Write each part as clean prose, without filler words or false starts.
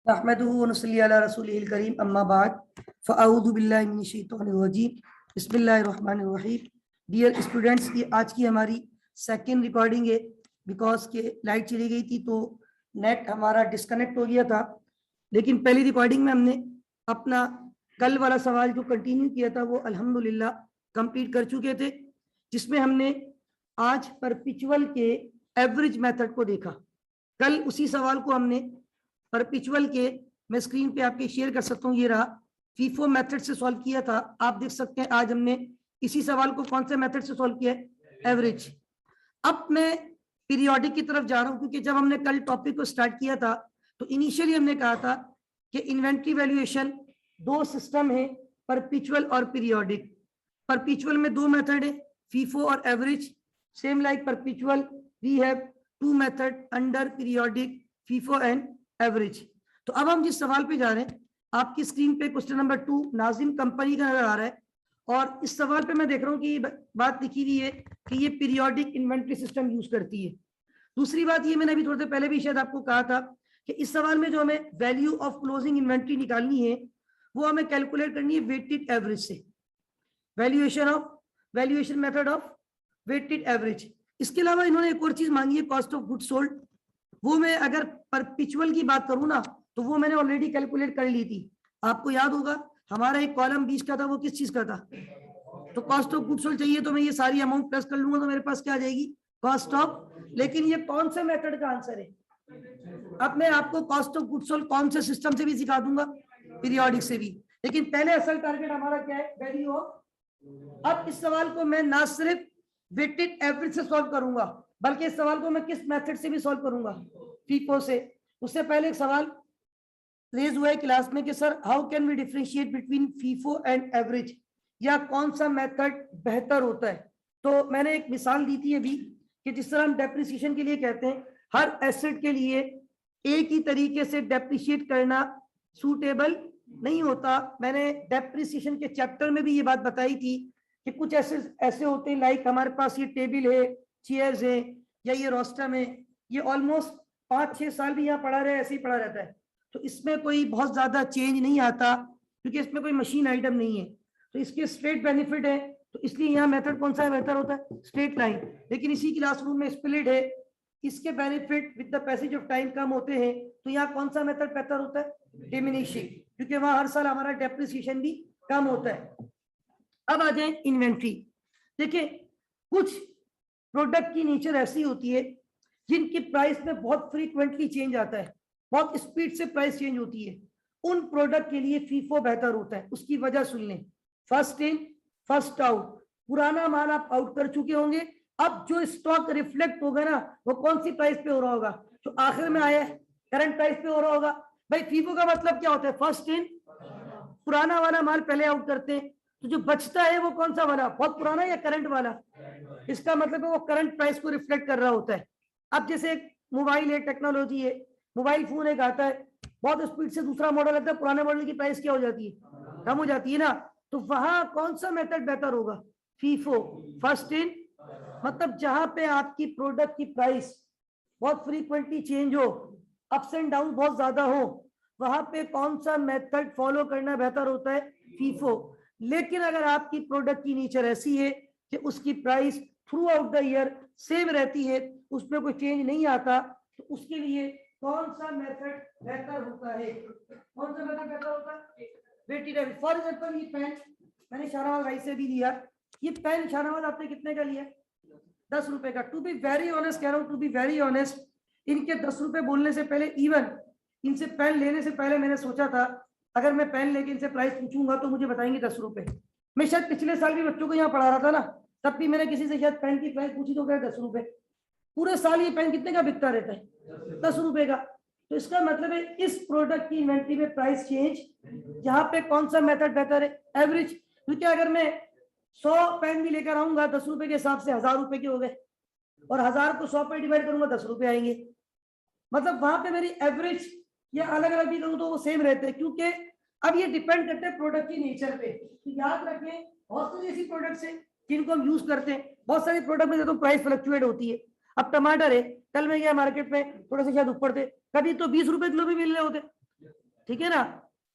नहमदुहु व नसल्ली अला रसूलिहिल करीम अम्मा बाद फ़अऊज़ु बिल्लाहि मिनश शैतानिर रजीम बिस्मिल्लाहिर रहमानिर रहीम। डियर स्टूडेंट्स, ये आज की हमारी सेकंड रिकॉर्डिंग है। बिकॉज के लाइट चली गई थी तो नेट हमारा डिस्कनेक्ट हो गया था। लेकिन पहली रिकॉर्डिंग में हमने अपना कल वाला सवाल जो कंटिन्यू किया था वो अल्हम्दुलिल्लाह कंप्लीट कर चुके थे, जिसमें हमने आज परपिचुअल के एवरेज मेथड को देखा। कल उसी सवाल को हमने परपिचुअल के, मैं स्क्रीन पे आपके शेयर कर सकता हूँ, ये रहा, फीफो मेथड से सॉल्व किया था। आप देख सकते हैं आज हमने इसी सवाल को कौन से मेथड से सॉल्व किया है, एवरेज। अब मैं पीरियोडिक की तरफ जा रहा हूं, क्योंकि जब हमने कल टॉपिक को स्टार्ट किया था तो इनिशियली हमने कहा था कि इन्वेंट्री वैल्यूएशन दो सिस्टम है, परपिचुअल और पीरियोडिक। परपिचुअल में दो मेथड है, फीफो और average. Same like perpetual we have two method under periodic, FIFO and average. तो अब हम जिस सवाल पे जा रहे हैं, आपकी स्क्रीन पे क्वेश्चन नंबर 2 नाजिम कंपनी का नजर आ रहा है। और इस सवाल पे मैं देख रहा हूँ कि बात लिखी हुई है कि ये पीरियोडिक इन्वेंट्री सिस्टम यूज करती है। दूसरी बात ये, मैंने अभी थोड़ी देर पहले भी शायद आपको कहा था कि इस सवाल में जो हमें वैल्यू ऑफ क्लोजिंग इन्वेंट्री निकालनी है वो हमें कैलकुलेट करनी है वेटेड एवरेज से, valuation method of weighted average. इसके अलावा इन्होंने एक और चीज मांगी है, कॉस्ट ऑफ गुड सोल्ड। वो मैं अगर परपिचुअल की बात करूं ना तो वो मैंने ऑलरेडी कैलकुलेट कर ली थी। आपको याद होगा हमारा एक कॉलम 20 का था, वो किस चीज का था, तो कॉस्ट ऑफ गुड सोल्ड चाहिए। तो मैं ये सारी अमाउंट प्लस कर लूंगा तो मेरे पास क्या आ जाएगी, कॉस्ट ऑफ। लेकिन ये कौन से मेथड का आंसर है? अब मैं आपको कॉस्ट ऑफ गुड सोल्ड कौन से सिस्टम से भी सिखा दूंगा, पीरियोडिक से भी। लेकिन पहले असल टारगेट हमारा क्या है, वैल्यू ऑफ। अब इस सवाल को मैं ना सिर्फ वेटेड एवरेज से सॉल्व करूंगा, बल्कि इस सवाल को मैं किस मेथड से भी सॉल्व करूंगा, फीफो से। उससे पहले एक सवाल रेज हुआ है क्लास में कि sir how can we differentiate between FIFO and average, या कौन सा मेथड बेहतर होता है। तो मैंने एक मिसाल दी थी अभी कि जिस तरह हम डेप्रिसिएशन के लिए कहते हैं हर एसेट के लिए एक ही तरीके से डेप्रिशिएट करना सूटेबल नहीं होता। मैंने डेप्रिसिएशन के चैप्टर में भी ये बात बताई थी कि कुछ ऐसे होते हैं, लाइक हमारे पास ये टेबल है, चेयर्स है, या ये रोस्टम है, ये ऑलमोस्ट 5-6 साल भी यहाँ पड़ा रहे, ऐसे ही पड़ा रहता है। तो इसमें कोई बहुत ज्यादा चेंज नहीं आता, क्योंकि इसमें कोई मशीन आइटम नहीं है। तो इसके स्ट्रेट बेनिफिट है, तो इसलिए यहाँ मेथड कौन सा बेहतर होता है, स्ट्रेट लाइन। लेकिन इसी क्लासरूम में स्प्लिट है, इसके benefit with the passage of time कम होते हैं। तो यहाँ कौन सा मेथड बेहतर होता है, डिमिनिशिंग, क्योंकि वहां हर साल हमारा डेप्रिसिएशन भी कम होता है। अब आ जाए इन्वेंट्री। देखिए कुछ प्रोडक्ट की नेचर ऐसी होती है जिनकी प्राइस में बहुत फ्रीक्वेंटली चेंज आता है, बहुत स्पीड से प्राइस चेंज होती है। उन प्रोडक्ट के लिए फीफो बेहतर होता है। उसकी वजह सुन लें, फर्स्ट इन फर्स्ट आउट। पुराना माल आप आउट कर चुके होंगे, अब जो स्टॉक रिफ्लेक्ट होगा ना वो कौन सी प्राइस पे हो रहा होगा, जो आखिर में आया है करंट प्राइस पे हो रहा होगा। भाई फीफो का मतलब क्या होता है, फर्स्ट इन, पुराना वाला माल पहले आउट करते हैं, तो जो बचता है वो कौन सा वाला, बहुत पुराना या करंट वाला। इसका मतलब है वो करंट प्राइस को रिफ्लेक्ट कर रहा होता है। अब जैसे मोबाइल है, टेक्नोलॉजी है, मोबाइल फोन एक आता है, बहुत स्पीड से दूसरा मॉडल आता है, पुराने मॉडल की प्राइस क्या हो जाती है, कम हो जाती है ना। तो वहां कौन सा मेथड बेहतर होगा, फीफो, फर्स्ट इन। मतलब जहां पे आपकी प्रोडक्ट की प्राइस बहुत फ्रीक्वेंटली चेंज हो, अप्स एंड डाउन बहुत ज्यादा हो, वहां पे कौन सा मेथड फॉलो करना बेहतर होता है, फीफो। लेकिन अगर आपकी प्रोडक्ट की नेचर ऐसी है कि उसकी price through out the year same रहती है, उसमें कोई चेंज नहीं आता, तो उसके लिए कौन सा मेथड बेहतर होता है, कौन सा मेथड बेहतर होता है, वेटेड एवरेज। फॉर एग्जांपल ये पेन मैंने शाहनवाज भाई से भी लिया, ये पेन शाहनवाज आपने कितने का लिया, 10 रुपए का। टू बी वेरी ऑनेस्ट कह रहा हूँ, टू बी वेरी ऑनेस्ट, इनके 10 रुपए बोलने से पहले, इवन इनसे पेन लेने से पहले मैंने सोचा था अगर मैं पेन लेके इनसे प्राइस पूछूंगा तो मुझे बताएंगे 10 रुपए। मैं शायद पिछले साल भी बच्चों को यहाँ पढ़ा रहा था ना, तब भी मैंने किसी से शायद पेन की प्राइस पूछी तो कहा 10 रुपए। पूरे साल ये पेन कितने का बिकता रहता है, 10 रुपए का। तो इसका मतलब है इस प्रोडक्ट की इन्वेंट्री में प्राइस चेंज, यहाँ पे कौन सा मेथड बेहतर है, एवरेज। क्योंकि अगर मैं 100 पेन भी लेकर आऊंगा 10 रुपए के हिसाब से 1000 रुपए के हो गए, और 1000 को 100 पे डिवाइड करूंगा 10 रुपए आएंगे। मतलब वहां पे मेरी एवरेज या अलग अलग भी करूँ तो वो सेम रहते हैं, क्योंकि अब ये डिपेंड करते हैं प्रोडक्ट की नेचर पे। तो याद रखें बहुत सारी ऐसी प्रोडक्ट्स हैं जिनको हम यूज करते हैं, बहुत सारे प्रोडक्ट में तो प्राइस फ्लक्चुएट होती है। अब टमाटर है, कल मैं गया मार्केट में, थोड़े से शायद ऊपर थे, कभी तो 20 रुपए किलो भी मिल रहे होते, ठीक है ना,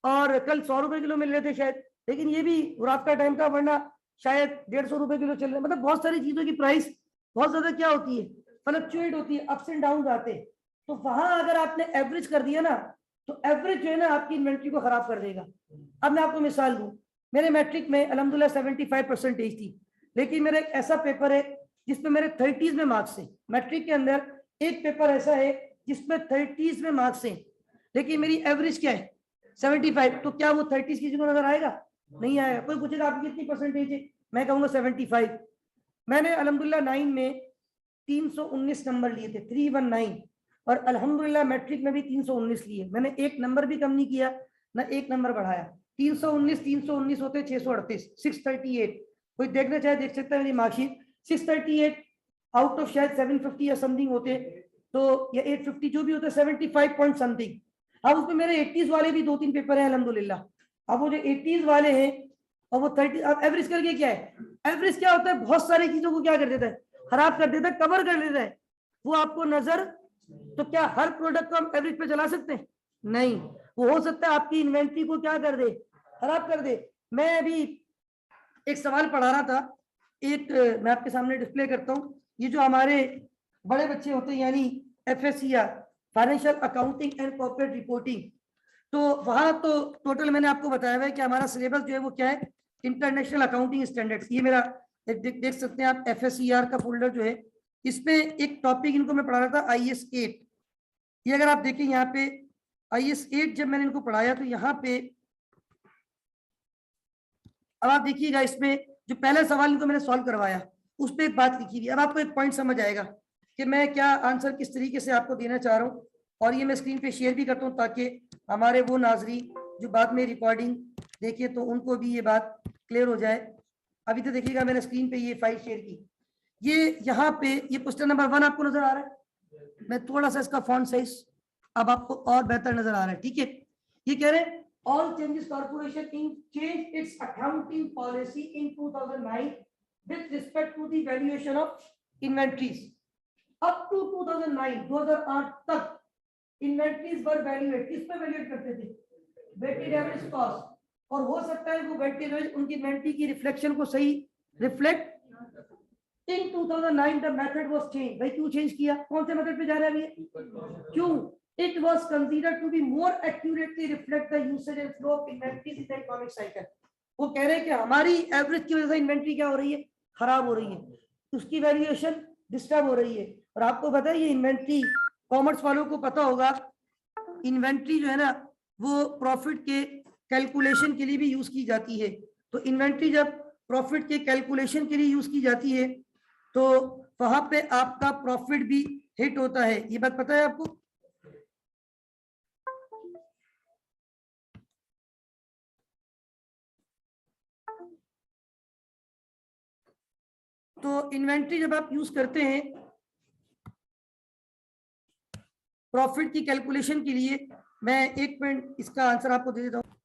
और कल 100 रुपए किलो मिल रहे थे शायद, लेकिन ये भी रात का टाइम का, वरना शायद 150 रुपए किलो चल रहे। मतलब बहुत सारी चीजों की प्राइस बहुत ज्यादा क्या होती है, फ्लक्चुएट होती है, अप्स एंड डाउन आते हैं। तो वहां अगर आपने एवरेज कर दिया ना, तो एवरेज जो है ना आपकी इन्वेंट्री को खराब कर देगा। अब मैं आपको मिसाल दूं, मेरे मैट्रिक में अल्हम्दुलिल्लाह 75% थी, लेकिन मेरा एक ऐसा पेपर है जिसमें मेरे 30s में मार्क्स है। मैट्रिक के अंदर एक पेपर ऐसा है जिसमें 30s में मार्क्स हैं, लेकिन मेरी एवरेज क्या है 75। तो क्या वो 30s किसी को नजर आएगा? नहीं आएगा। कोई पूछेगा आपकी कितनी परसेंटेज है, मैं कहूंगा 75। मैंने अल्हम्दुलिल्लाह 9 में 319 नंबर लिए थे, 319, और अल्हम्दुलिल्लाह मैट्रिक में भी 319 लिए। मैंने एक नंबर भी कम नहीं किया, ना एक नंबर बढ़ाया। 319 होते 638, 638। कोई देखना चाहे देख सकता है मेरी मार्कशीट, 638 आउट ऑफ शायद 750 या समथिंग होते, तो या 850 जो भी होता है, 75 पॉइंट समथिंग। अब उसमें मेरे 80s वाले भी 2-3 पेपर हैं अल्हम्दुलिल्लाह। अब वो जो 80s वाले हैं और वो 30, अब एवरेज करके क्या है, एवरेज क्या होता है, बहुत सारी चीजों को क्या कर देता है, खराब कर देता है, कवर कर देता है। वो आपको नजर, तो क्या हर प्रोडक्ट को हम एवरेज पे चला सकते हैं? नहीं। वो हो सकता है आपकी इन्वेंट्री को क्या कर दे, खराब कर दे। मैं अभी एक सवाल पढ़ा रहा था, एक मैं आपके सामने डिस्प्ले करता हूँ। ये जो हमारे बड़े बच्चे होते हैं, यानी FSCR, financial accounting and corporate reporting, तो वहां तो टोटल मैंने आपको बताया हुआ है कि हमारा सिलेबस जो है वो क्या है, इंटरनेशनल अकाउंटिंग स्टैंडर्ड्स। ये मेरा देख सकते हैं आप, FSCR का फोल्डर जो है, इसमें एक टॉपिक इनको मैं पढ़ा रहा था IS 8। ये अगर आप देखें यहाँ पे IS 8 जब मैंने इनको पढ़ाया, तो यहाँ पे अब आप देखिएगा, इसमें जो पहला सवाल इनको मैंने सॉल्व करवाया, उस पर एक बात लिखी हुई। अब आपको एक पॉइंट समझ आएगा कि मैं क्या आंसर किस तरीके से आपको देना चाह रहा हूँ, और ये मैं स्क्रीन पे शेयर भी करता हूँ ताकि हमारे वो नाजरी जो बाद में रिकॉर्डिंग देखिए तो उनको भी ये बात क्लियर हो जाए। अभी तो देखिएगा मैंने स्क्रीन पे ये फाइल शेयर की, ये यहाँ पे ये क्वेश्चन नंबर 1 आपको नजर आ रहा है। मैं थोड़ा सा इसका फॉन्ट साइज अब आपको और बेहतर नजर आ रहा है, ठीक है। ये कह रहे हैं all changes corporation in changed its accounting policy in 2009 with respect to the valuation of inventories. Up to 2008 तक इन्वेंट्रीज वर वैल्यूएट, किस पे वैल्यूएट करते थे, वेटेड एवरेज कॉस्ट। और हो सकता है वो वेटेड एवरेज उनकी इन्वेंट्री की रिफ्लेक्शन को सही reflect. In 2009 the method was change. भाई क्यों चेंज किया, कौन से मेथड पे जा रहा है ये, क्यों? It was considered to be more accurately reflect the usage and flow of inventories in the economic cycle. वो कह रहे हैं कि हमारी एवरेज की वजह से इन्वेंट्री क्या हो रही है, खराब हो रही है, उसकी वैल्यूएशन डिस्टर्ब हो रही है। और आपको पता है ये इन्वेंट्री, कॉमर्स वालों को पता होगा, इन्वेंट्री जो है ना वो प्रॉफिट के कैलकुलेशन के लिए भी यूज की जाती है। तो इन्वेंट्री जब प्रॉफिट के कैलकुलेशन के लिए यूज की जाती है तो वहां पे आपका प्रॉफिट भी हिट होता है। ये बात पता है आपको? तो इन्वेंट्री जब आप यूज करते हैं प्रॉफिट की कैलकुलेशन के लिए, मैं एक मिनट इसका आंसर आपको दे देता हूं।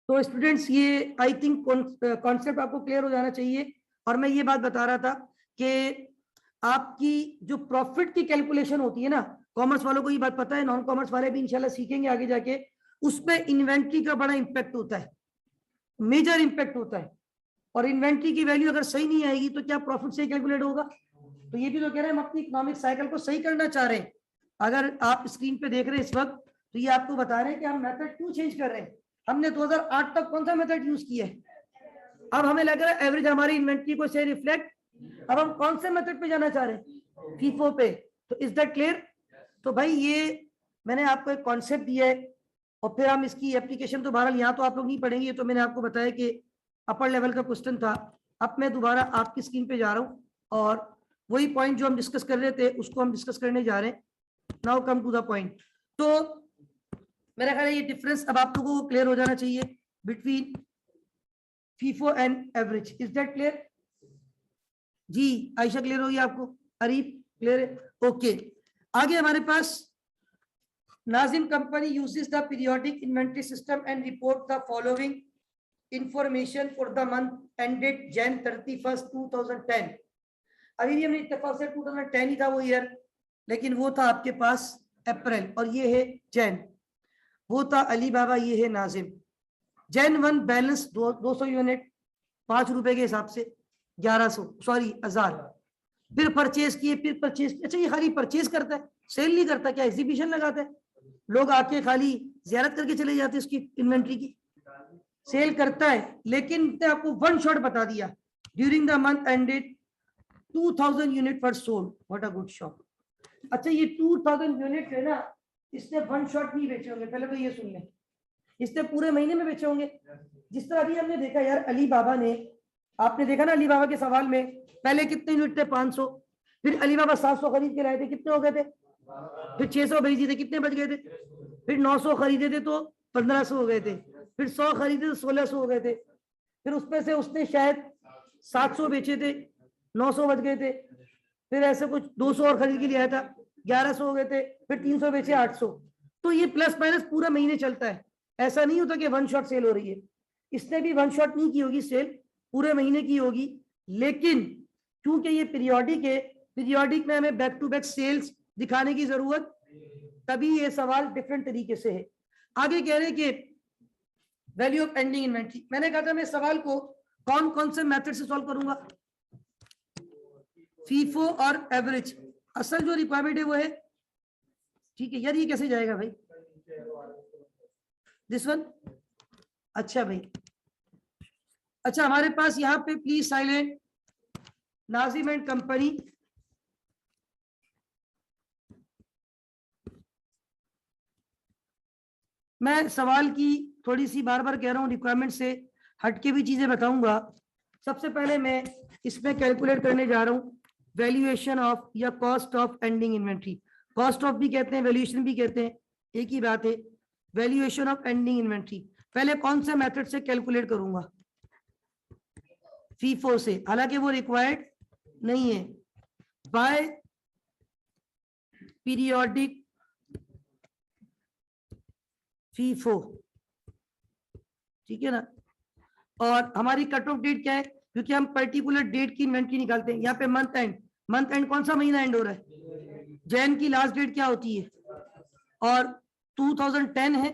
तो स्टूडेंट्स ये आई थिंक कॉन्सेप्ट आपको क्लियर हो जाना चाहिए। और मैं ये बात बता रहा था कि आपकी जो प्रॉफिट की कैलकुलेशन होती है ना, कॉमर्स वालों को ये बात पता है, नॉन कॉमर्स वाले भी इंशाल्लाह सीखेंगे आगे जाके, उसमें इन्वेंट्री का बड़ा इंपैक्ट होता है, मेजर इंपैक्ट होता है। और इन्वेंट्री की वैल्यू अगर सही नहीं आएगी तो क्या प्रॉफिट सही कैलकुलेट होगा? तो ये भी तो कह रहे हैं हम अपनी इकोनॉमिक साइकिल को सही करना चाह रहे हैं। अगर आप स्क्रीन पे देख रहे हैं इस वक्त, तो ये आपको बता रहे हैं कि हम मेथड क्यों चेंज कर रहे हैं। हमने 2008 तक कौन सा मेथड यूज किया है, अब हमें लग रहा है एवरेज हमारी इन्वेंट्री को सही रिफ्लेक्ट, अब हम कौन से मेथड पे जाना चाह रहे हैं, फीफो पे। तो इज दैट क्लियर? तो भाई ये मैंने आपको एक कॉन्सेप्ट दिया है, और फिर हम इसकी एप्लीकेशन तो बहरहाल यहाँ तो आप लोग नहीं पढ़ेंगे, तो मैंने आपको बताया कि अपर लेवल का क्वेश्चन था। अब मैं दोबारा आपकी स्क्रीन पे जा रहा हूँ और वही पॉइंट जो हम डिस्कस कर रहे थे उसको हम डिस्कस करने जा रहे हैं। Now come to the point. तो मेरा ख्याल है ये डिफरेंस अब आप लोगों को क्लियर हो जाना चाहिए between FIFO and average. Is that clear? जी आयशा क्लियर होगी आपको, अरीफ क्लियर है? ओके। आगे हमारे पास Nazim company uses the periodic inventory system and report the following information for the month ended Jan 31st 2010। अभी भी हमने इत्तेफाक से 2010 ही था वो ईयर, लेकिन वो था आपके पास अप्रैल और ये है जैन। वो था अली बाबा, ये है नाजिम। जैन 1 बैलेंस 200 यूनिट 5 रुपए के हिसाब से 1100, सॉरी 1000। फिर परचेज किए, फिर परचेज। अच्छा ये खाली परचेज करता है, सेल नहीं करता क्या? एग्जीबिशन लगाता है, लोग आके खाली जियारत करके चले जाते हैं उसकी इन्वेंट्री की। सेल करता है, लेकिन आपको वन शॉट बता दिया, during the month ended 2000 unit पर sold. What a good shot. अच्छा ये 2000 यूनिट है ना, इसने वन शॉट नहीं बेचे होंगे, पहले तो ये सुन लें, इसने पूरे महीने में बेचे होंगे। जिस तरह अभी हमने देखा यार, अली बाबा ने, आपने देखा ना अली बाबा के सवाल में, पहले कितने यूनिट थे? 500। फिर अली बाबा 700 खरीद के लाए थे, कितने हो गए थे? फिर 600 भेजी थे, कितने बच गए थे? फिर 900 खरीदे थे तो 1500 हो गए थे। फिर 100 खरीदे तो 1600 हो गए थे। फिर उसमें से उसने शायद 700 बेचे थे, 900 बच गए थे। फिर ऐसे कुछ 200 और खरीद के लिया था, 1100 हो गए थे। फिर 300 बेचे, 800। तो ये प्लस माइनस पूरा महीने चलता है, ऐसा नहीं होता कि वन शॉट सेल हो रही है। इसने भी वन शॉट नहीं की होगी सेल, पूरे महीने की होगी। लेकिन क्योंकि ये पीरियोडिक है, पीरियोडिक में हमें बैक टू बैक सेल्स दिखाने की जरूरत, तभी ये सवाल डिफरेंट तरीके से है। आगे कह रहे हैं कि वैल्यू ऑफ एंडिंग इन्वेंट्री। मैंने कहा था मैं सवाल को कौन कौन से मेथड से सॉल्व करूंगा, फीफो और एवरेज। असल जो रिक्वायरमेंट है वो है, ठीक है यार, ये कैसे जाएगा भाई? This one. अच्छा भाई, अच्छा हमारे पास यहाँ पे please silent, Nazim and company. मैं सवाल की थोड़ी सी बार बार कह रहा हूँ, रिक्वायरमेंट से हटके भी चीजें बताऊंगा। सबसे पहले मैं इसमें कैलकुलेट करने जा रहा हूँ वैल्यूएशन ऑफ या cost of ending inventory. Cost of भी कहते हैं, वैल्यूएशन भी कहते हैं, एक ही बात है। वैल्यूएशन ऑफ एंडिंग इन्वेंट्री पहले कौन से मेथड से कैलकुलेट करूंगा? फीफो से, हालांकि वो रिक्वायर्ड नहीं है। बाय पीरियोडिक फीफो, ठीक है ना। और हमारी कट ऑफ डेट क्या है? क्योंकि हम पर्टिकुलर डेट की इन्वेंट्री निकालते हैं। यहाँ पे मंथ एंड, मंथ एंड कौन सा महीना एंड हो रहा है? जैन की लास्ट डेट क्या होती है? और 2010 है,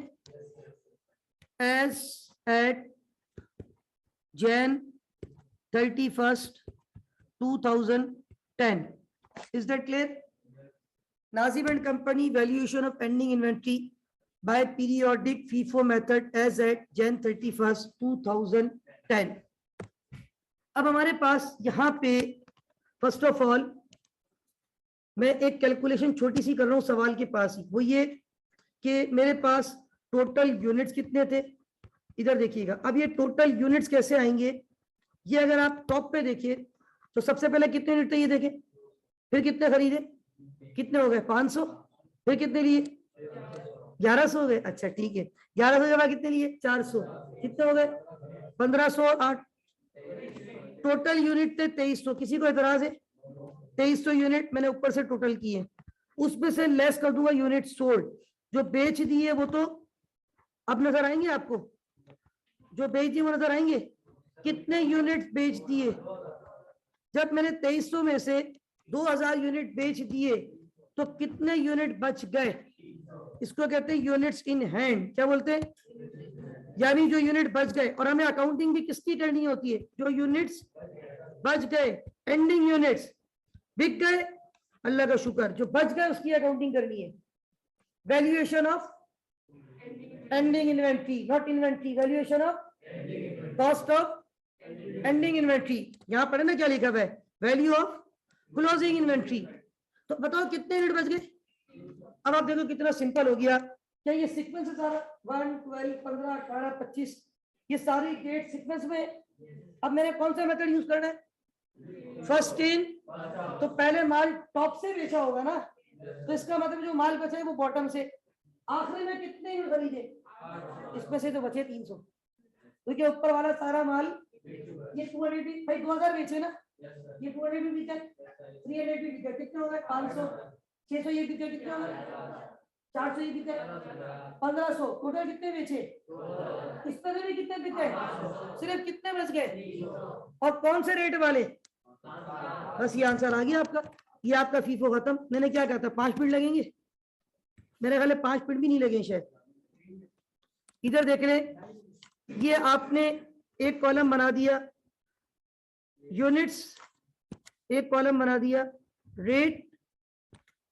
as at Jan 31st 2010। Is that clear? Nazim and company valuation of ending inventory by periodic FIFO method as at Jan 31st 2010। अब हमारे पास यहाँ पे फर्स्ट ऑफ ऑल मैं एक कैलकुलेशन छोटी सी कर रहा हूँ सवाल के पास ही, वो ये कि मेरे पास टोटल यूनिट्स कितने थे। इधर देखिएगा, अब ये टोटल यूनिट्स कैसे आएंगे? ये अगर आप टॉप पे देखिए तो सबसे पहले कितने यूनिट थे ये देखें, फिर कितने खरीदे, कितने हो गए? 500। फिर कितने लिए? 1100 हो गए। अच्छा ठीक है, 1100 जमा कितने लिए? 400। कितने हो गए? 1500 और 8, टोटल यूनिट थे 2300। किसी को एतराज है? 2300 यूनिट मैंने ऊपर से टोटल किए, उसमें से लेस कर दूंगा यूनिट सोल्ड। जो बेच दिए वो तो अब नजर आएंगे आपको, जो बेच दिए वो नजर आएंगे। कितने यूनिट बेच दिए? जब मैंने 2300 में से 2000 यूनिट बेच दिए तो कितने यूनिट बच गए? इसको कहते हैं यूनिट्स इन हैंड। क्या बोलते हैं? यानी जो यूनिट बच गए। और हमें अकाउंटिंग भी किसकी करनी होती है? जो यूनिट्स बच गए, एंडिंग यूनिट्स बिक गए, अल्लाह का शुक्र, जो बच गए उसकी अकाउंटिंग करनी है। Valuation of ending inventory, not inventory, valuation of cost of ending inventory. यहां पर ना क्या लिखा हुआ है? Value of closing inventory. तो बताओ कितने यूनिट बच गए? अब आप देखो कितना सिंपल हो गया। क्या ये सीक्वेंस है सारा? 1, 12, 15, 18, 25, ये सारी डेट सीक्वेंस में। अब मैंने कौन सा मेथड यूज करना है? First in. तो पहले माल टॉप से बेचा होगा ना, तो इसका मतलब जो माल बचा है वो बॉटम से। आखिरी में कितने यूनिट खरीदे? इसमें से तो बचे 300, क्योंकि ऊपर वाला सारा माल ये 200 भाई 2000 बेचे ना, ये 200 भी बिका, 300 भी बिका। कितने हो गए? 500, 600 ये बिका, कितने हो गए? 400 ये बिका, 1500। टोटल कितने बेचे? इसमें से भी कितने बिके? सिर्फ कितने बच गए? और कौन से रेट वाले? बस ये आंसर आ गया आपका। ये आपका फीफो खत्म। मैंने क्या कहा था? 5 मिनट लगेंगे, मेरे ख्याल 5 मिनट भी नहीं लगे शायद। इधर देख ले, ये आपने एक कॉलम बना दिया यूनिट्स, एक कॉलम बना दिया रेट,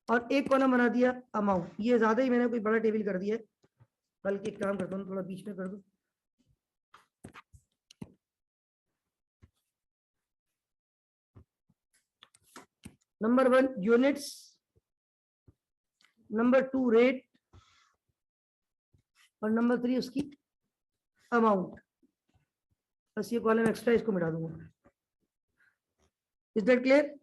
और एक कॉलम बना दिया अमाउंट। ये ज्यादा ही मैंने कोई बड़ा टेबल कर दिया है, बल्कि एक काम करता हूँ थोड़ा बीच में कर दूं। नंबर 1 यूनिट्स, नंबर 2 रेट, और नंबर 3 उसकी अमाउंट। बस ये कॉलम एक्स्ट्रा, इसको मिटा दूंगा। Is that clear?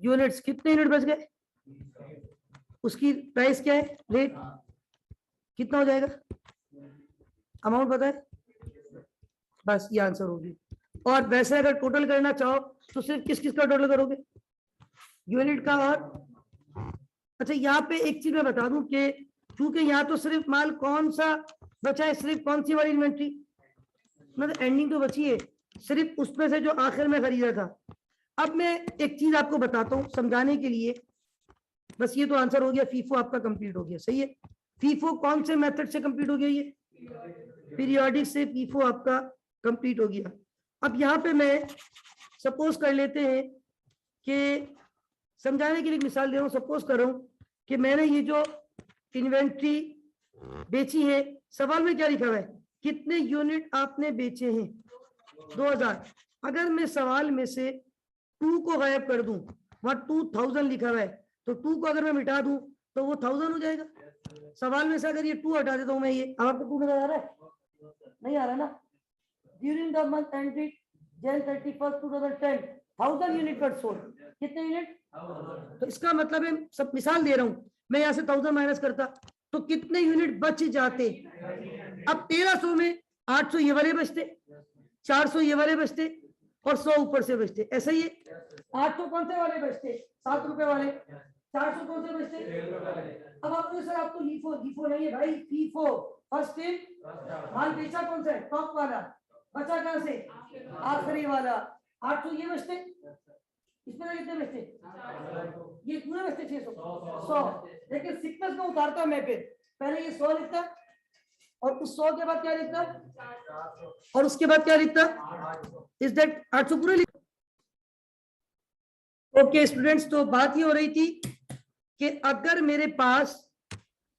यूनिट्स, कितने यूनिट बच गए, उसकी प्राइस क्या है, रेट कितना हो जाएगा, अमाउंट पता है, बस ये आंसर होगी। और वैसे अगर टोटल करना चाहो तो सिर्फ किस किस का टोटल करोगे, यूनिट का। और अच्छा यहाँ पे एक चीज मैं बता दूं कि क्योंकि यहाँ तो सिर्फ माल कौन सा बचा है, सिर्फ कौन सी वाली इन्वेंट्री, मतलब एंडिंग तो बची है, सिर्फ उसमें से जो आखिर में खरीदा था। अब मैं एक चीज आपको बताता हूँ समझाने के लिए, बस ये तो आंसर हो गया, फीफो आपका कंप्लीट हो गया, सही है। फीफो कौन से मेथड से कंप्लीट हो गया, ये पीरियोडिक से फीफो आपका कंप्लीट हो गया। अब यहाँ पे मैं सपोज कर लेते हैं कि समझाने के लिए मिसाल दे रहा हूँ, सपोज कर रहा हूँ कि मैंने ये जो इन्वेंट्री बेची है, सवाल में क्या लिखा हुआ है, कितने यूनिट आपने बेचे हैं, 2000। अगर मैं सवाल में से 2 को गायब कर दूं, वहां 2000 लिखा हुआ है, तो 2 को अगर मैं मिटा दूं तो वो 1000 हो जाएगा। सवाल में से अगर ये 2 हटा देता हूं मैं, ये आपको 2 नजर आ रहा है, नहीं आ रहा ना। During the month ended Jan 31, 2010 1000 unit got sold। कितने यूनिट, तो इसका मतलब है, सब मिसाल दे रहा हूं मैं, यहां से 1000 माइनस करता तो कितने यूनिट बच जाते। अब 1300 में 800 ये वाले बचते, 400 ये वाले बचते, और 100 ऊपर से बचते। ऐसा ही 800 कौन से वाले बचते, 7 रुपए वाले, 400 कौन से बचते। अब आपने सर आप तो लीफो, लीफो नहीं है भाई, फीफो, फर्स्ट इन माल बेचा कौन सा है, टॉप वाला, बचा कहां से, आखिरी वाला। 800 ये बचते, इसमें कितने बचते, ये पूरे बचते 600 100। लेकिन सिक्वेंस में उतारता मैं, फिर पहले ये 100 लिखता, और उस 100 के बाद क्या लिखता, और उसके बाद क्या लिखता, इज दैट 800 पूरे लिखता। ओके स्टूडेंट्स, तो बात ये हो रही थी कि अगर मेरे पास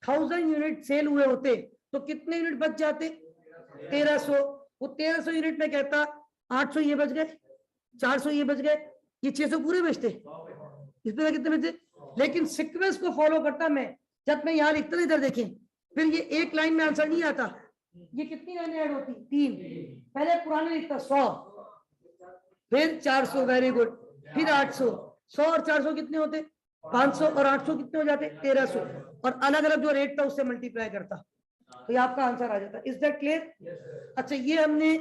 1000 यूनिट सेल हुए होते तो कितने यूनिट बच जाते, 1300। वो 1300 यूनिट में कहता 800 ये बच गए, 400 ये बच गए, ये 600 पूरे बचते, इसमें कितने बचते। लेकिन सीक्वेंस को फॉलो करता मैं, जब मैं यहाँ लिखता, इधर देखें, फिर ये एक लाइन में आंसर नहीं आता, ये कितनी लाइन ऐड होती, 3। पहले पुराने लिखता 100, फिर 400, वेरी गुड, फिर 800, 100 और 400 कितने होते, 500, और 800 कितने हो जाते, 1300, और अलग अलग जो रेट था उससे मल्टीप्लाई करता, तो ये आपका आंसर आ जाता। Is that clear? अच्छा, ये हमने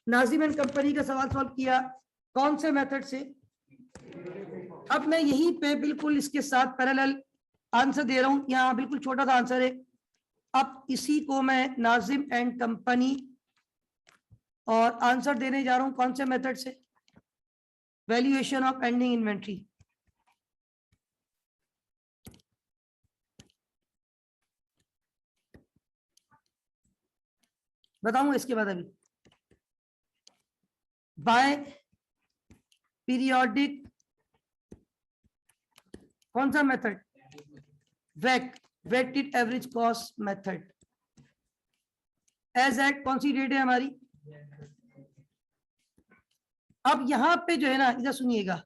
नाजिम एंड कंपनी का सवाल सॉल्व किया, कौन से मेथड से। अब मैं यहीं पे बिल्कुल इसके साथ पैरेलल आंसर दे रहा हूं, यहाँ बिल्कुल छोटा सा आंसर है। अब इसी को मैं नाजिम एंड कंपनी और आंसर देने जा रहा हूं, कौन से मेथड से, वैल्यूएशन ऑफ एंडिंग इन्वेंट्री। बताऊंगा इसके बाद। अभी बाय पीरियोडिक, कौन सा मेथड, वेक, weighted average cost method. As at कौन सी डेट है हमारी। अब यहां पे जो है ना, इधर सुनिएगा,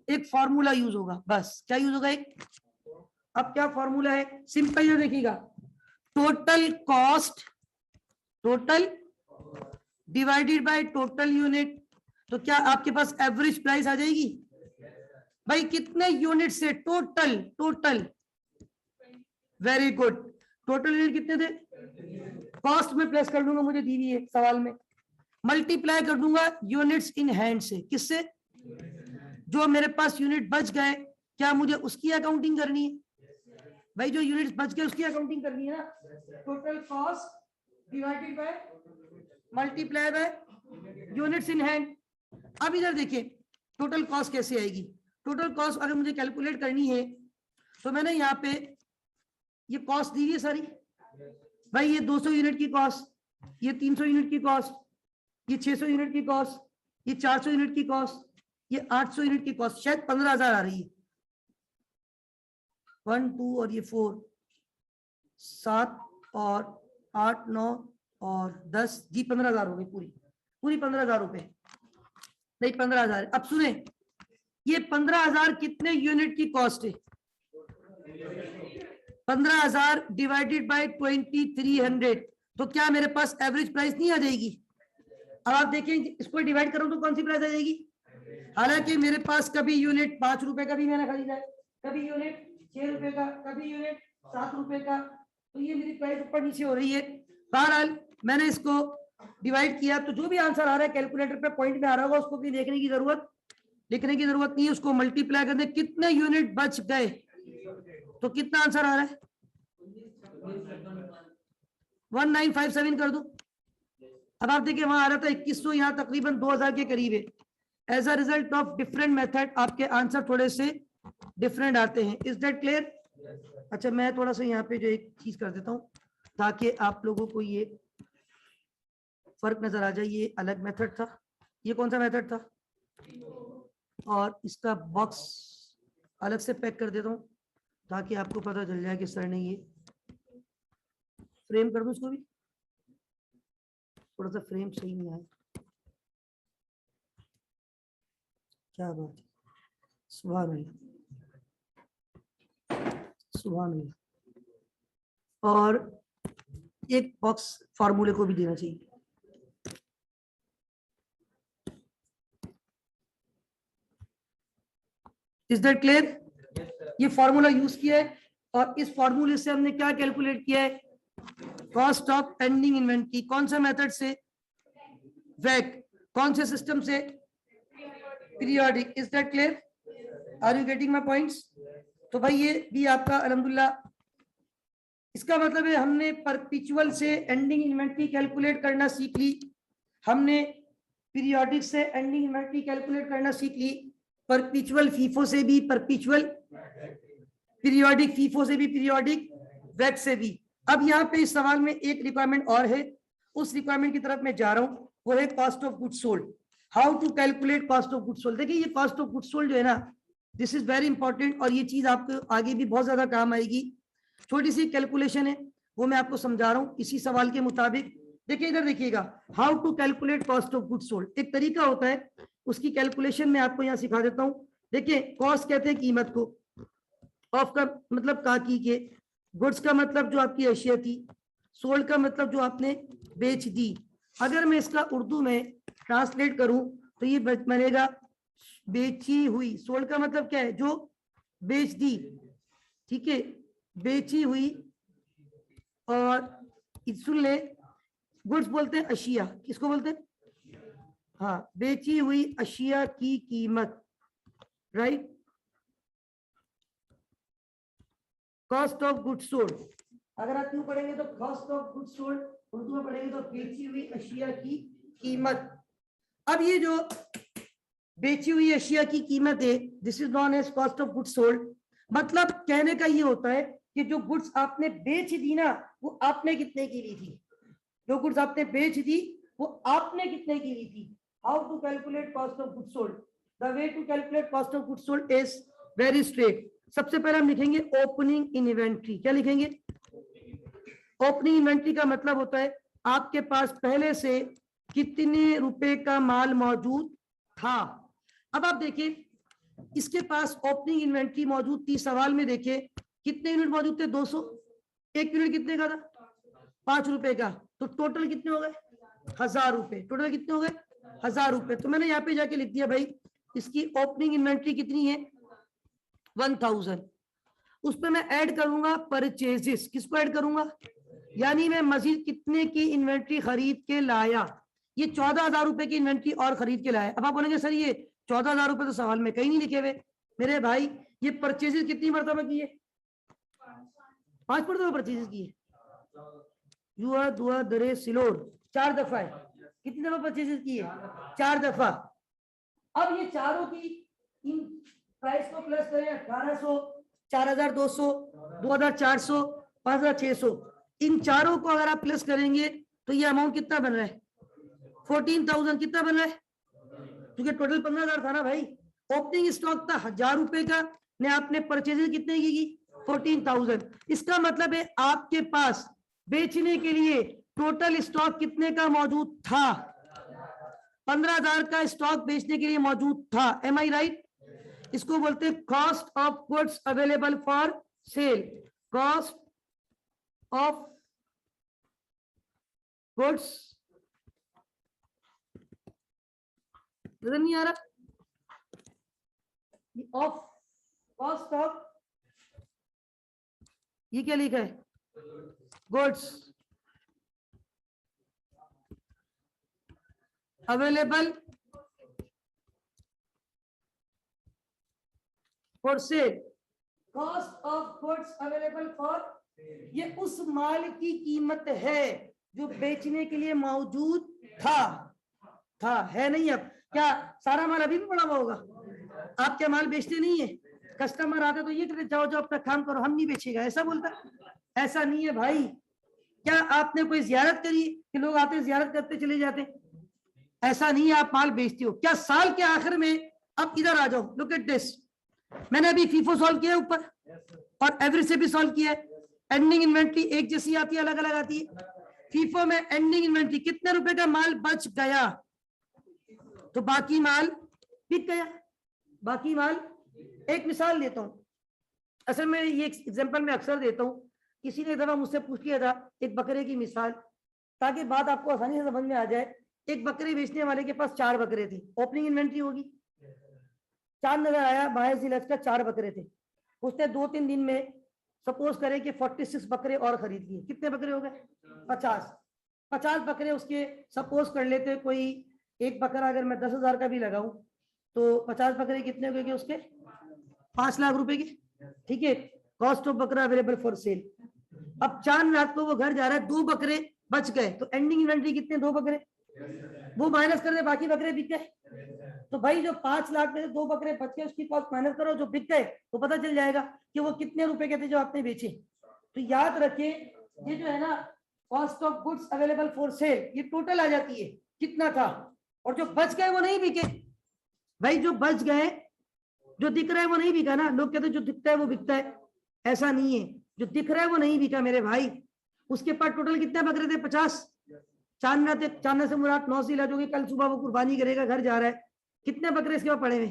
एक फॉर्मूला यूज होगा, बस क्या यूज होगा एक। अब क्या फॉर्मूला है, सिंपल ये देखिएगा, total cost, total divided by total unit. तो क्या आपके पास एवरेज प्राइस आ जाएगी भाई, कितने यूनिट से, total, total, very good, total unit कितने थे, कॉस्ट में प्लेस कर दूंगा, मुझे दी हुई है सवाल में, मल्टीप्लाई कर दूंगा यूनिट्स इन हैंड से, किससे, जो मेरे पास यूनिट बच गए, क्या मुझे उसकी अकाउंटिंग करनी है भाई, जो यूनिट्स बच गए उसकी अकाउंटिंग करनी है ना। Total cost divided by multiply by units in hand. अब इधर देखिए टोटल कॉस्ट कैसे आएगी। टोटल कॉस्ट अगर मुझे कैलकुलेट करनी है तो मैंने यहाँ पे ये कॉस्ट दी है सारी भाई, ये 200 यूनिट की कॉस्ट, ये 300 यूनिट की कॉस्ट, ये 600 यूनिट की कॉस्ट, ये 400 यूनिट की कॉस्ट, ये 800 यूनिट की कॉस्ट, शायद 15,000 आ रही है। 1 2 और ये 4 7 और 8 9 और 10 जी 15,000 हो गई, पूरी 15,000 रुपए, नहीं 15,000। अब सुने, ये 15,000 कितने यूनिट की कॉस्ट है? 15,000 डिवाइडेड बाय 2300, तो क्या मेरे पास एवरेज प्राइस नहीं आ जाएगी? अब आप देखें इसको डिवाइड करूं तो कौन सी प्राइस आ जाएगी? हालांकि मेरे पास कभी यूनिट 5 रुपए का भी मैंने खरीदा है, कभी यूनिट 6 रुपए का, कभी यूनिट 7 रुपए का, तो ये मेरी प्राइस ऊपर नीचे हो रही है। बहरहाल मैंने इसको डिवाइड किया तो जो भी आंसर आ रहा है कैलकुलेटर पे पॉइंट में आ रहा होगा, उसको भी देखने की जरूरत, लिखने की जरूरत नहीं है, उसको मल्टीप्लाई करने कितने यूनिट बच गए तो कितना आंसर आ रहा है? 1957 कर दो। अब आप देखिए वहां आ रहा था 2100, यहाँ तकरीबन 2000 के करीब है। As a result of different method आपके आंसर थोड़े से डिफरेंट आते हैं। Is that clear? अच्छा मैं थोड़ा सा यहाँ पे जो एक चीज कर देता हूँ ताकि आप लोगों को ये फर्क नजर आ जाए। ये अलग मेथड था, ये कौन सा मेथड था, और इसका बॉक्स अलग से पैक कर देता हूँ ताकि आपको पता चल जाए कि सर ने ये फ्रेम कर दूं, इसको भी थोड़ा सा फ्रेम सही नहीं आया, क्या बात है, सुभान अल्लाह सुभान अल्लाह। और एक बॉक्स फार्मूले को भी देना चाहिए। Is that clear? ये फॉर्मूला यूज किया है और इस फॉर्मूले से हमने क्या कैलकुलेट किया है? Cost of ending inventory. कौन सा मेथड से? वैक। कौन से सिस्टम से? Periodic. Is that clear? Are you getting my points? तो भाई ये भी आपका अल्हम्दुलिल्लाह, इसका मतलब है हमने परपेचुअल से एंडिंग इन्वेंटरी कैलकुलेट करना सीख ली, हमने पीरियोडिक से एंडिंग इन्वेंटरी कैलकुलेट करना सीख ली, परपेचुअल फीफो से भी परपेचुअल, पीरियोडिक फीफो से भी पीरियोडिक, वैक से भी। अब यहाँ पे इस सवाल में एक रिक्वायरमेंट और है, उस रिक्वायरमेंट की तरफ मैं जा रहा हूँ, वो है cost of goods sold. How to calculate cost of goods sold. देखिए ये कॉस्ट ऑफ गुड्स सोल्ड जो है ना, दिस इज वेरी इंपॉर्टेंट और ये चीज आपको आगे भी बहुत ज्यादा काम आएगी। छोटी सी कैलकुलेशन है वो मैं आपको समझा रहा हूँ इसी सवाल के मुताबिक। देखिए इधर देखिएगा, how to calculate cost of goods sold. एक तरीका होता है, उसकी कैलकुलेशन मैं आपको यहाँ सिखा देता हूँ। देखिए कॉस्ट कहते हैं कीमत को, ऑफ का मतलब काकी के, गुड्स का मतलब जो आपकी अशिया थी, सोल्ड का मतलब जो आपने बेच दी। अगर मैं इसका उर्दू में ट्रांसलेट करूं तो ये बनेगा बेची हुई। सोल्ड का मतलब क्या है? जो बेच दी, ठीक है, बेची हुई। और सुन ले, गुड्स बोलते हैं अशिया, किसको बोलते हैं? हाँ, बेची हुई अशिया की कीमत, right. Cost of goods sold अगर आप क्यों पढ़ेंगे तो cost of goods sold, Urdu में पढ़ेंगे तो बेची हुई अशिया की कीमत। अब ये जो बेची हुई अशिया की कीमत है, this is known as cost of goods sold. मतलब कहने का ये होता है कि जो गुड्स आपने बेच दी ना, वो आपने कितने की ली थी? जो गुड्स आपने बेच दी वो आपने कितने की ली थी? How to calculate cost of goods sold? The way to calculate cost of goods sold is very straight. सबसे पहले हम लिखेंगे ओपनिंग इन इन्वेंट्री। क्या लिखेंगे? ओपनिंग इन्वेंट्री का मतलब होता है आपके पास पहले से कितने रुपए का माल मौजूद था। अब आप देखिए इसके पास ओपनिंग इन्वेंट्री मौजूद थी, सवाल में देखिए कितने यूनिट मौजूद थे? 200। एक यूनिट कितने का था? 5 रुपए का। तो टोटल कितने हो गए? 1000 रुपए। टोटल कितने हो गए? 1000 रुपए। तो मैंने यहाँ पे जाके लिख दिया भाई इसकी ओपनिंग इन्वेंट्री कितनी है? 1000। उस पर मैं ऐड करूंगा परचेजेस। किसको ऐड करूंगा? यानी मैं मजीद कितने की इन्वेंट्री खरीद के लाया? ये 14,000 रुपए की इन्वेंट्री और खरीद के लाया। अब आप बोलेंगे सर ये 14,000 रुपए तो सवाल में कहीं नहीं लिखे हुए। मेरे भाई ये परचेजेस कितनी मरतबा की है? 5 मरतबा परचेजेस की है। युआ दुआ दरे सिलोर 4 दफा है। कितनी दफा परचेजेस की है? 4 दफा। अब ये चारों की इन प्राइस को प्लस करें 1800, 4200, 2400, 5600, इन चारों को अगर आप प्लस करेंगे तो ये अमाउंट कितना बन रहा है? 14,000 कितना बन रहा है? क्योंकि टोटल 15,000 था ना भाई। ओपनिंग स्टॉक था 1,000 रुपए का, ने आपने परचेजेस कितने की? 14,000। इसका मतलब है आपके पास बेचने के लिए टोटल स्टॉक कितने का मौजूद था? 15,000 का स्टॉक बेचने के लिए मौजूद था। एम आई राइट? इसको बोलते हैं cost of goods available for cell. Cost of goods, नजर नहीं आ रहा? ऑफ कॉस्ट ऑफ, ये क्या लिखा है? Goods available for cell. Cost of goods available for, ये उस माल की कीमत है जो बेचने के लिए मौजूद था है नहीं? अब क्या सारा माल अभी भी पड़ा हुआ होगा? आप क्या माल बेचते नहीं है? कस्टमर आता तो ये कहते जाओ जाओ अपना काम करो, हम नहीं बेचेगा, ऐसा बोलता? ऐसा नहीं है भाई। क्या आपने कोई जियारत करी कि लोग आते जियारत करते चले जाते? ऐसा नहीं है, आप माल बेचते हो। क्या साल के आखिर में, अब इधर आ जाओ, लुक एट दिस, मैंने अभी फीफो सॉल्व किया ऊपर और एवरेज से भी सॉल्व किया है। एंडिंग इन्वेंट्री एक जैसी आती है, अलग अलग आती है। फीफो में एंडिंग इन्वेंट्री कितने रुपए का माल बच गया तो बाकी माल बिक गया, बाकी माल। एक मिसाल देता हूं, असल में ये एग्जांपल मैं अक्सर देता हूं। किसी ने एक दफा मुझसे पूछ लिया था एक बकरे की मिसाल, ताकि बात आपको आसानी से समझ में आ जाए। एक बकरे बेचने वाले के पास 4 बकरे थे, ओपनिंग इन्वेंट्री होगी, चांद नजर आया, बाहर से लचका 4 बकरे थे। उसने 2-3 दिन में सपोज करें कि 46 बकरे और खरीद लिए। कितने बकरे हो गए? 50 बकरे उसके सपोज कर लेते। कोई एक बकरा अगर मैं 10,000 का भी लगाऊं तो 50 बकरे कितने हो गए उसके? 5 लाख रुपए के। ठीक है, कॉस्ट ऑफ बकरा अवेलेबल फॉर सेल। अब 4 लाख को वो घर जा रहा है, 2 बकरे बच गए तो एंडिंग इन्वेंट्री कितने? 2 बकरे, वो माइनस कर दे, बाकी बकरे बिक गए। तो भाई जो 5 लाख में से 2 बकरे बच गए उसकी कॉस्ट माइनस करो, जो बिक गए तो पता चल जाएगा कि वो कितने रुपए के थे जो आपने बेचे। तो याद रखिए ये जो है ना cost of goods available for cell, ये टोटल आ जाती है कितना था, और जो बच गए वो नहीं बिके। भाई जो बच गए, जो दिख रहा है वो नहीं बिका ना। लोग कहते हैं जो दिखता है वो बिकता है, ऐसा नहीं है। जो दिख रहा है वो नहीं बिका मेरे भाई। उसके पास टोटल कितने बकरे थे? 50। चांदना थे, चांदना से मुराद 9 से जो कि कल सुबह वो कुर्बानी करेगा, घर जा रहा है। कितने बकरे इसके पास पड़े हुए?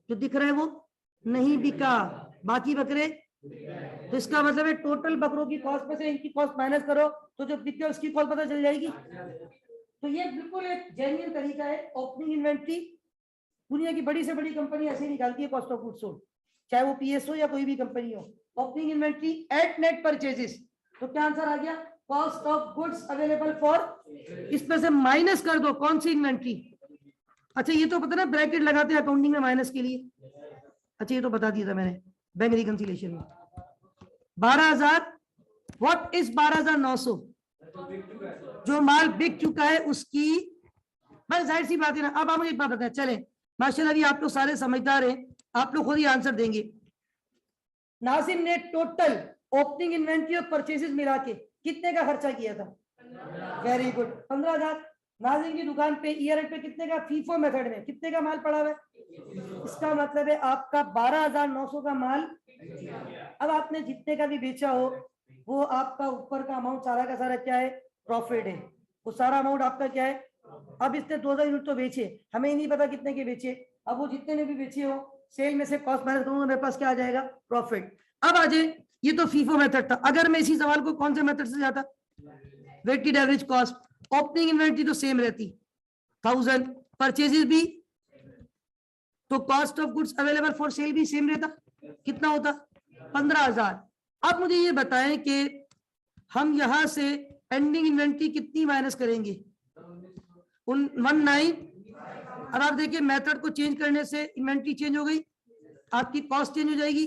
जो दिख रहा है वो नहीं बिका, बाकी बकरे। तो इसका मतलब है टोटल बकरों की कॉस्ट में से इनकी कॉस्ट माइनस करो तो जो बिके उसकी कॉस्ट पता चल जाएगी। तो ये बिल्कुल एक जेन्युइन तरीका है। ओपनिंग इन्वेंट्री दुनिया की बड़ी से बड़ी कंपनी ऐसे ही निकालती है कॉस्ट ऑफ गुड्स सोल्ड, चाहे वो पीएस हो या कोई भी कंपनी हो। Opening inventory at net purchases, तो क्या आंसर आ गया? Cost of goods available for, इसमें से माइनस कर दो कौन सी? इन्वेंट्री। अच्छा ये तो पता ना ब्रैकेट लगाते हैं अकाउंटिंग में माइनस के लिए। अच्छा ये तो बता दिया था मैंने बैंक रिकंसिलिएशन में। 12,000, व्हाट इज 12,900? जो माल बिक चुका है उसकी, बस जाहिर सी बात है ना। अब आप मुझे एक बात बताएं, चले माशाल्लाह अभी आप लोग सारे समझदार हैं, आप लोग खुद ही आंसर देंगे। नासिम ने टोटल ओपनिंग इन्वेंट्री और परचेजेस मिला के कितने का खर्चा किया था? Very good, 15,000। नाजिम की दुकान पे ईयर एंड पे कितने का? फीफो मेथड में कितने का माल पड़ा हुआ है? इसका मतलब है आपका 12,900 का माल। अब आपने जितने का भी बेचा हो वो आपका ऊपर का अमाउंट सारा का सारा क्या है? प्रॉफिट है। वो सारा अमाउंट आपका क्या है? अब इसने 2,000 यूनिट तो बेचे, हमें ही नहीं पता कितने के बेचे। अब वो जितने ने भी बेचे हो, सेल में से कॉस्ट माइनस करूंगा, मेरे पास क्या आ जाएगा? प्रॉफिट। अब आ जाए, ये तो फीफो मेथड था। अगर मैं इसी सवाल को कौन से मेथड से जाता? Weighted average cost. Opening inventory तो सेम रहती 1000, परचेजेस भी, तो cost of goods available for sale भी सेम रहता। कितना होता? 15,000। अब मुझे ये बताएं कि हम यहां से एंडिंग इन्वेंट्री कितनी माइनस करेंगे? 19। अब आप देखिए मेथड को चेंज करने से इन्वेंट्री चेंज हो गई, आपकी कॉस्ट चेंज हो जाएगी,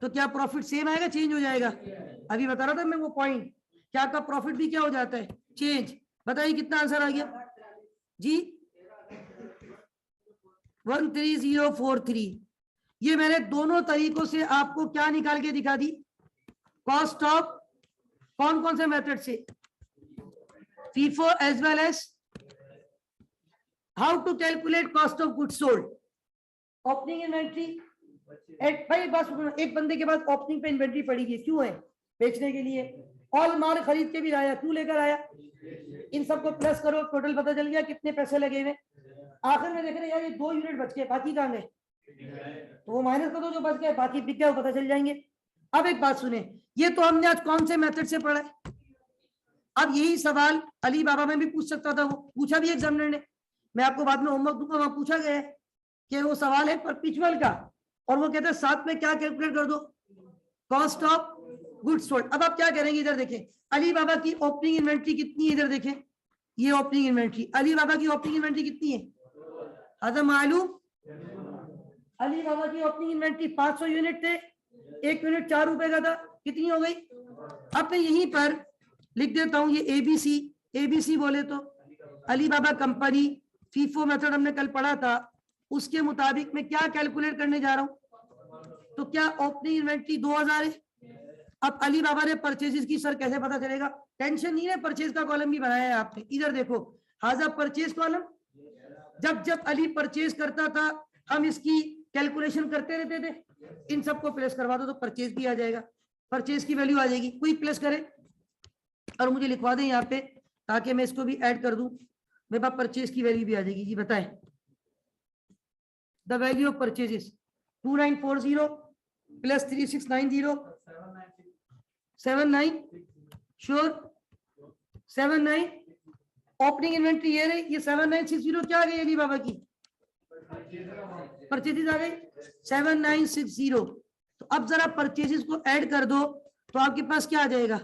तो क्या प्रॉफिट सेम आएगा? चेंज हो जाएगा। अभी बता रहा था मैं वो पॉइंट, क्या आपका प्रॉफिट भी क्या हो जाता है? चेंज। बताइए कितना आंसर आ गया? जी 13043। ये मैंने दोनों तरीकों से आपको क्या निकाल के दिखा दी, कॉस्ट ऑफ, कौन कौन से मेथड से, FIFO as well as how to calculate cost of goods sold, opening inventory. भाई एक बात सुनो, एक बंदे के पास ओपनिंग पे इन्वेंट्री पड़ी है, क्यों है, बेचने के लिए, ऑल माल खरीद के भी लाया, क्यों लेकर आया, इन सबको प्लस करो, टोटल पता चल गया कितने पैसे लगे हुए, आखिर में देख रहे यार ये 2 यूनिट बच गए, बाकी कहाँ गए, तो वो माइनस कर दो जो बच गए, बाकी बिक गया वो पता चल जाएंगे। अब एक बात सुने, ये तो हमने आज कौन से मेथड से पढ़ा है, अब यही सवाल अली बाबा में भी पूछ सकता था, वो पूछा भी एग्जामिनर ने, मैं आपको बाद में होमवर्क दूंगा, वहां पूछा गया है कि वो सवाल है परपेचुअल का, और वो कहते हैं साथ में क्या कैलकुलेट कर दो, कॉस्ट ऑफ गुड्स सोल्ड। अब आप क्या करेंगे, इधर देखें अली बाबा की ओपनिंग इन्वेंट्री कितनी है, इधर देखें ये ओपनिंग इन्वेंट्री, अली बाबा की ओपनिंग इन्वेंट्री कितनी है, आदम मालूम, अली बाबा की ओपनिंग इन्वेंट्री 500 यूनिट थे, 1 यूनिट 4 रुपए का था, कितनी हो गई। अब मैं यहीं पर लिख देता हूं ये एबीसी, एबीसी बोले तो अली बाबा कंपनी, फीफो मेथड हमने कल पढ़ा था, उसके मुताबिक मैं क्या कैलकुलेट करने जा रहा हूं, तो क्या ओपनिंग इन्वेंट्री 2000 है। अब अली बाबा ने परचेजेस की, सर कैसे पता चलेगा, टेंशन नहीं है, परचेज का कॉलम भी बनाया है आपने, इधर देखो हाजा परचेज कॉलम, जब जब अली परचेज करता था हम इसकी कैलकुलेशन करते रहते थे, इन सबको प्लेस करवा दो तो परचेज भी आ जाएगा, परचेज की वैल्यू आ जाएगी, कोई प्लेस करे और मुझे लिखवा दें यहाँ पे ताकि मैं इसको भी ऐड कर दूं, मेरे पास परचेज की वैल्यू भी आ जाएगी। जी बताएं, the value of purchases 2940 plus 3690 79 sure 79, opening inventory ये रही, ये 7960 क्या आ गई अली बाबा की, परचेजेस आ गई 7960। तो अब जरा परचेजेस को ऐड कर दो तो आपके पास क्या आ जाएगा,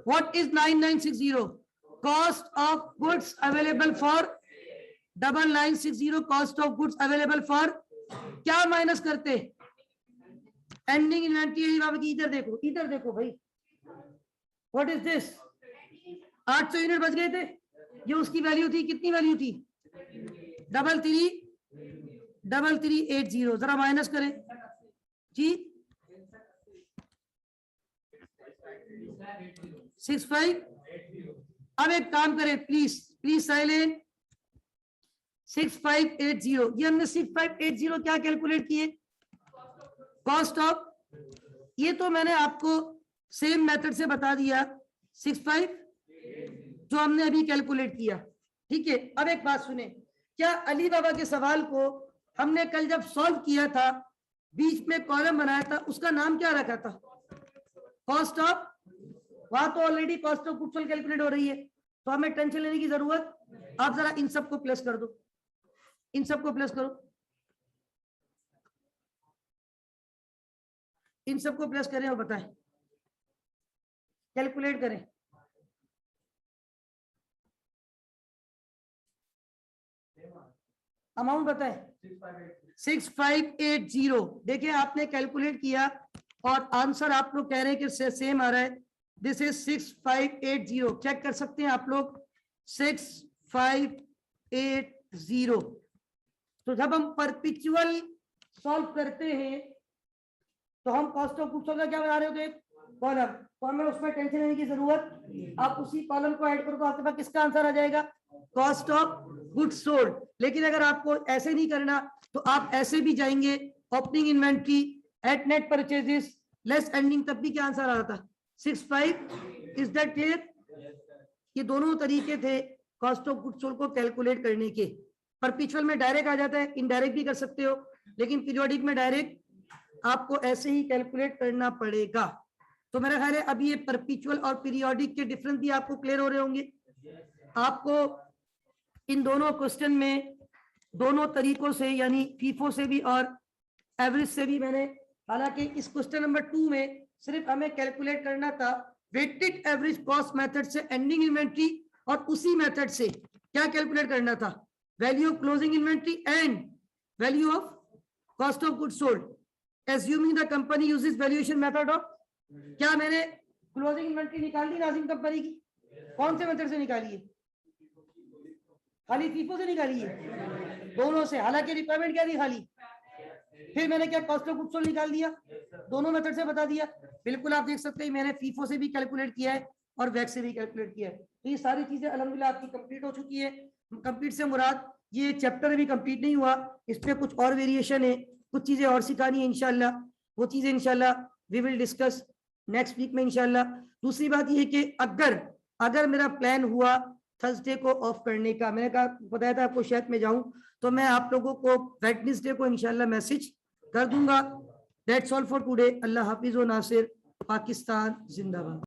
what is 9960, cost of goods available for 9960, cost of goods available for क्या माइनस करते, एंडिंग इन्वेंट्री अली बाबा की, इधर देखो भाई, व्हाट इज दिस, 800 यूनिट बच गए थे, ये उसकी वैल्यू थी, कितनी वैल्यू थी 3380, जरा माइनस करें जी 65। अब एक काम करें प्लीज, प्लीज साइलेंट, 6580, ये हमने 6580 क्या कैलकुलेट किए, कॉस्ट ऑफ, ये तो मैंने आपको सेम मेथड से बता दिया 65 जो हमने अभी कैलकुलेट किया, ठीक है। अब एक बात सुने, क्या अली बाबा के सवाल को हमने कल जब सॉल्व किया था, बीच में कॉलम बनाया था, उसका नाम क्या रखा था, कॉस्ट ऑफ, वहां तो already cost of goods sold calculate हो रही है, तो हमें टेंशन लेने की जरूरत, आप जरा इन सबको प्लस कर दो, इन सबको प्लस करो, इन सबको प्लस करें और बताएं, कैलकुलेट करें, अमाउंट बताएं 6580। देखिए आपने कैलकुलेट किया और आंसर आप लोग कह रहे हैं कि सेम आ रहा है, दिस इज 6580, चेक कर सकते हैं आप लोग 6580। तो जब हम परपेचुअल सॉल्व करते हैं तो हम कॉस्ट ऑफ गुड्स सोल्ड का क्या बना रहे होते हैं, कॉलम, तो हमें उसमें टेंशन लेने की जरूरत, आप उसी कॉलम को ऐड करो तो आपके पास किसका आंसर आ जाएगा, कॉस्ट ऑफ गुड्स सोल्ड। लेकिन अगर आपको ऐसे नहीं करना तो आप ऐसे भी जाएंगे, opening inventory at net purchases less ending, तब भी क्या आंसर आ रहा था 65। इज दैट क्लियर, ये दोनों तरीके थे कॉस्ट ऑफ गुड्स सोल्ड को कैलकुलेट करने के। परपेचुअल में डायरेक्ट आ जाता है, इनडायरेक्ट भी कर सकते हो, लेकिन पीरियोडिक में डायरेक्ट आपको ऐसे ही कैलकुलेट करना पड़ेगा। तो मेरा ख्याल है अभी ये परपेचुअल और पीरियोडिक के डिफरेंस भी आपको क्लियर हो रहे होंगे। आपको इन दोनों क्वेश्चन में दोनों तरीकों से, यानी फीफो से भी और एवरेज से भी मैंने, हालांकि इस क्वेश्चन नंबर 2 में सिर्फ हमें कैलकुलेट करना था वेटेड एवरेज कॉस्ट मेथड से एंडिंग इन्वेंट्री, और उसी मेथड से क्या कैलकुलेट करना था, value of closing inventory and value of cost of goods sold, assuming the company uses valuation method of. क्या मैंने क्लोजिंग इन्वेंट्री निकाल दी नाजिम कंपनी की, कौन से मेथड से निकाली है, खाली फीफो से निकाली है, दोनों से, हालांकि रिक्वायरमेंट क्या थी खाली। फिर मैंने क्या कॉस्ट ऑफ गुड्स सोल्ड निकाल दिया, दोनों मेथड से बता दिया। बिल्कुल आप देख सकते हैं मैंने फीफो से भी कैलकुलेट किया है और वैक्स से भी कैलकुलेट किया है। तो ये सारी चीजें अल्हम्दुलिल्लाह आपकी कंप्लीट हो चुकी है। कंप्लीट से मुराद ये चैप्टर भी कंप्लीट नहीं हुआ, इस पे कुछ और वेरिएशन है, कुछ चीजें और सिखानी है इंशाल्लाह, वो चीजें इंशाल्लाह we will discuss next week में इंशाल्लाह। दूसरी बात ये है कि अगर मेरा प्लान हुआ थर्सडे को ऑफ करने का, मैंने कहा बताया था आपको शायद मैं जाऊं, तो मैं आप लोगों को वेडनेसडे को इंशाल्लाह मैसेज कर दूंगा। That's all for today. अल्लाह हाफिज व नासिर। पाकिस्तान जिंदाबाद।